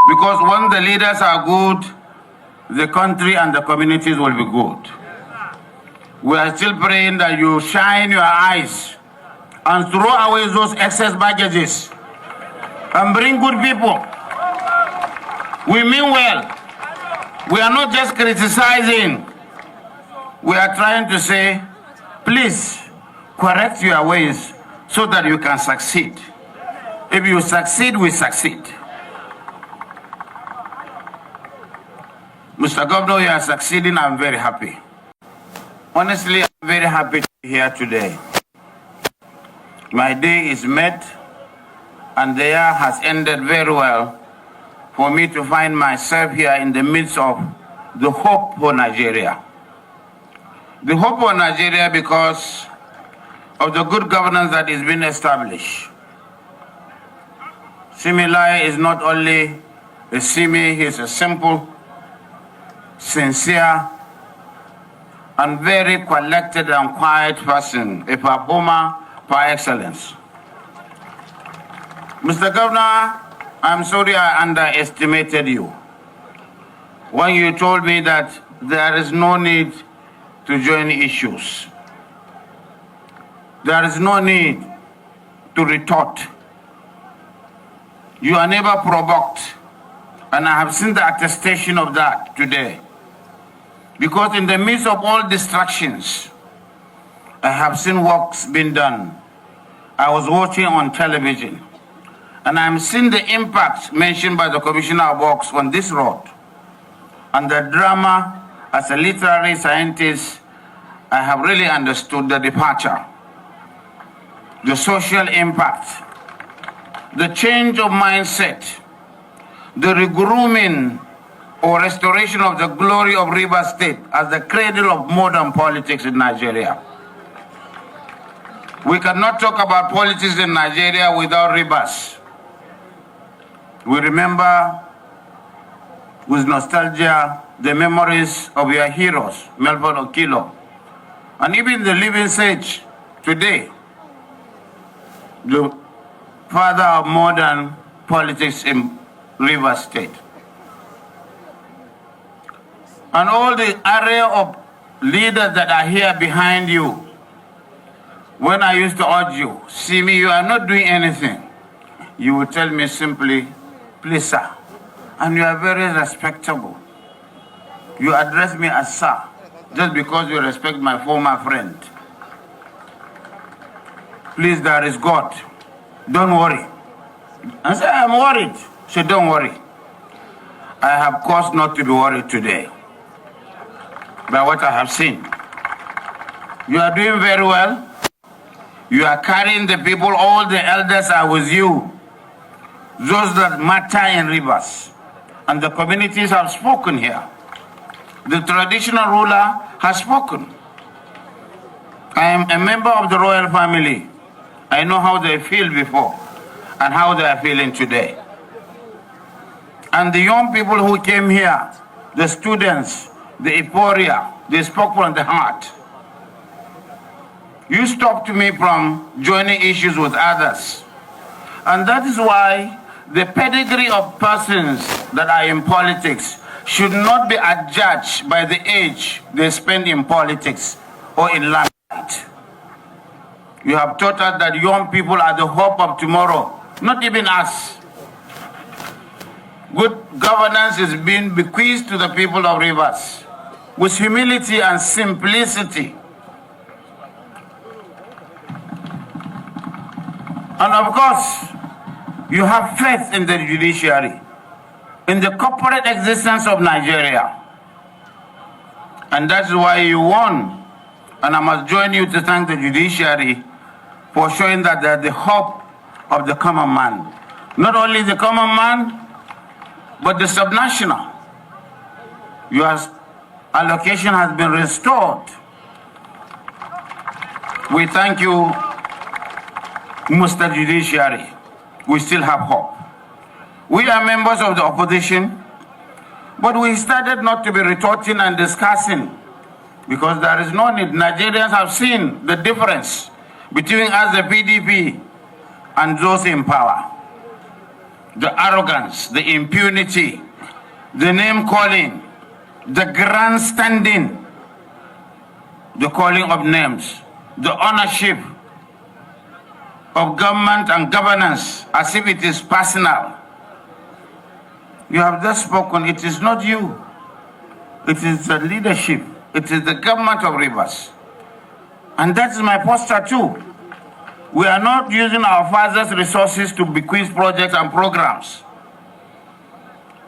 Because when the leaders are good, the country and the communities will be good. We are still praying that you shine your eyes and throw away those excess baggages and bring good people. We mean well. We are not just criticizing. We are trying to say, please correct your ways so that you can succeed. If you succeed, we succeed. Mr. Governor, you are succeeding. I'm very happy. Honestly, I'm very happy to be here today. My day is met, and the year has ended very well for me to find myself here in the midst of the hope for Nigeria. The hope for Nigeria because of the good governance that is being established. Similai is not only a Simi, he is a simple, sincere, and very collected and quiet person, a performer par excellence. Mr. Governor, I'm sorry I underestimated you when you told me that there is no need to join issues. There is no need to retort. You are never provoked, and I have seen the attestation of that today. Because in the midst of all distractions, I have seen works being done. I was watching on television, and I'm seeing the impact mentioned by the Commissioner of Works on this road. And the drama, as a literary scientist, I have really understood the departure, the social impact, the change of mindset, the regrooming or restoration of the glory of Rivers State as the cradle of modern politics in Nigeria. We cannot talk about politics in Nigeria without Rivers. We remember with nostalgia the memories of your heroes, Melvin Okilo, and even the living sage today, the father of modern politics in Rivers State. And all the array of leaders that are here behind you, when I used to urge you, see me, you are not doing anything, you would tell me simply, please, sir. And you are very respectable. You address me as sir, just because you respect my former friend. Please, there is God. Don't worry. I say, I'm worried. So don't worry. I have cause not to be worried today by what I have seen. You are doing very well. You are carrying the people, all the elders are with you. Those that matter in Rivers. And the communities have spoken here. The traditional ruler has spoken. I am a member of the royal family. I know how they feel before and how they are feeling today. And the young people who came here, the students, the euphoria, they spoke from the heart. You stopped me from joining issues with others. And that is why the pedigree of persons that are in politics should not be adjudged by the age they spend in politics or in limelight. You have taught us that young people are the hope of tomorrow, not even us. Good governance is being bequeathed to the people of Rivers with humility and simplicity. And of course, you have faith in the judiciary, in the corporate existence of Nigeria. And that's why you won. And I must join you to thank the judiciary for showing that they're the hope of the common man. Not only the common man, but the subnational. Your allocation has been restored. We thank you, Mr. Judiciary. We still have hope. We are members of the opposition, but we started not to be retorting and discussing because there is no need. Nigerians have seen the difference between us, the PDP, and those in power. the arrogance, the impunity, the name-calling, the grandstanding, the calling of names, the ownership of government and governance as if it is personal. You have just spoken. It is not you. It is the leadership. It is the government of Rivers. And that is my posture too. We are not using our father's resources to bequeath projects and programs.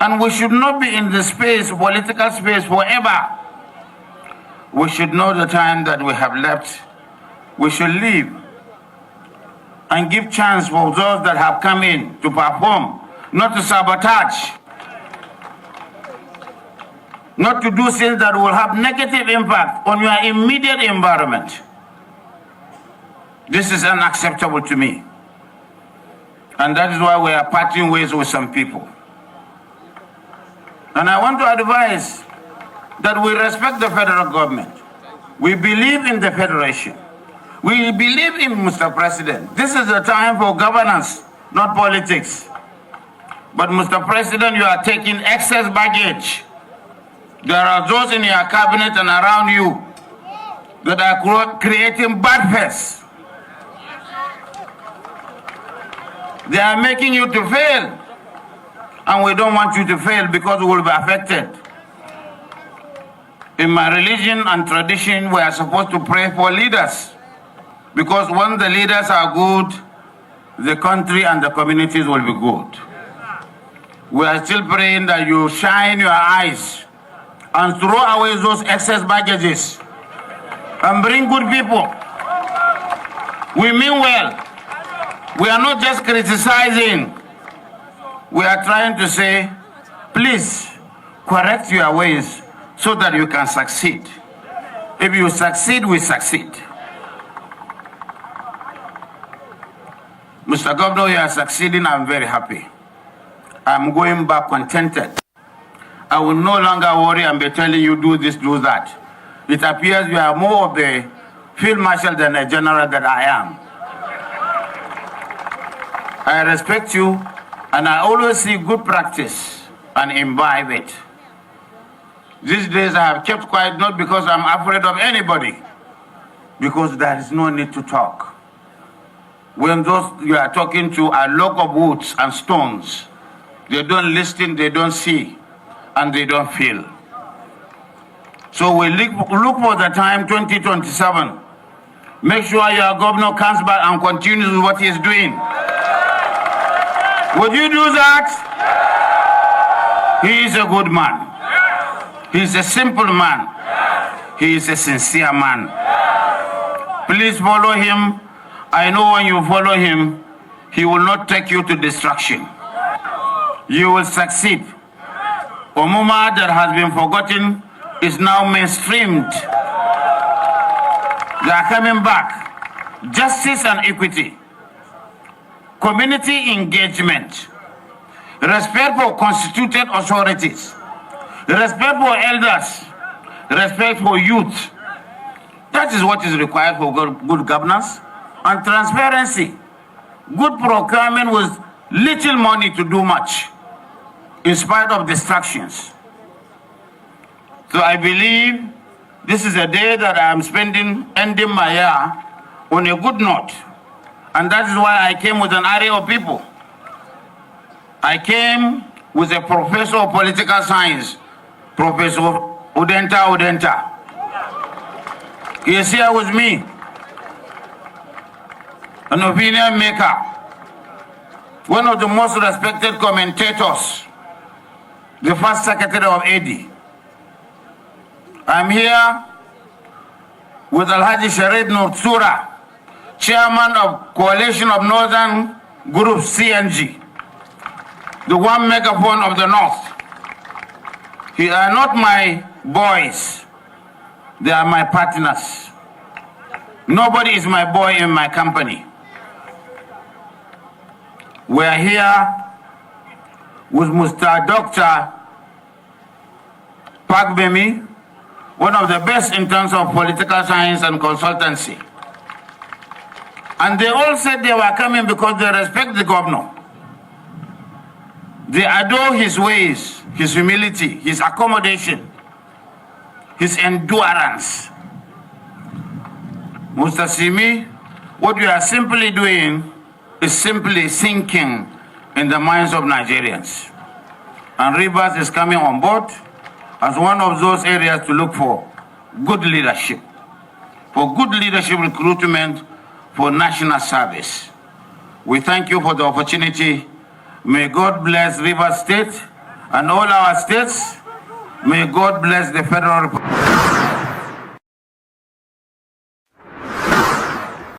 And we should not be in the space, political space, forever. We should know the time that we have left. We should leave and give chance for those that have come in to perform, not to sabotage, not to do things that will have negative impact on your immediate environment. This is unacceptable to me. And that is why we are parting ways with some people. And I want to advise that we respect the federal government. We believe in the federation. We believe in Mr. President. This is the time for governance, not politics. But Mr. President, you are taking excess baggage. There are those in your cabinet and around you that are creating bad face. They are making you to fail. And we don't want you to fail because we will be affected. In my religion and tradition, we are supposed to pray for leaders. Because when the leaders are good, the country and the communities will be good. We are still praying that you shine your eyes and throw away those excess baggages and bring good people. We mean well. We are not just criticizing. We are trying to say, please correct your ways so that you can succeed. If you succeed, we succeed. Mr. Governor, you are succeeding. I'm very happy. I'm going back contented. I will no longer worry and be telling you do this, do that. It appears you are more of the field marshal than a general that I am. I respect you, and I always see good practice and imbibe it. These days I have kept quiet, not because I'm afraid of anybody, because there is no need to talk. When those you are talking to are log of woods and stones, they don't listen, they don't see, and they don't feel. So we look for the time 2027. Make sure your governor comes back and continues with what he is doing. Would you do that? He is a good man. He is a simple man. He is a sincere man. Please follow him. I know when you follow him, he will not take you to destruction. You will succeed. Omuma that has been forgotten is now mainstreamed. They are coming back. Justice and equity. Community engagement. Respect for constituted authorities. Respect for elders. Respect for youth. That is what is required for good governance. And transparency. Good procurement with little money to do much, in spite of distractions. So I believe this is a day that I am ending my year on a good note. And that is why I came with an array of people. I came with a professor of political science, Professor Udenta. He is here with me. An opinion maker, one of the most respected commentators, the first secretary of AD. I'm here with Alhaji Sharif Nursura, chairman of Coalition of Northern Group CNG, the one megaphone of the North. They are not my boys, they are my partners. Nobody is my boy in my company. We are here with Mr. Dr. Park Bemi, one of the best in terms of political science and consultancy. And they all said they were coming because they respect the governor. They adore his ways, his humility, his accommodation, his endurance. Mr. Simi, what you are simply doing is simply sinking in the minds of Nigerians. And Rivers is coming on board as one of those areas to look for good leadership, recruitment, for national service. We thank you for the opportunity. May God bless Rivers State and all our states. May God bless the Federal Republic.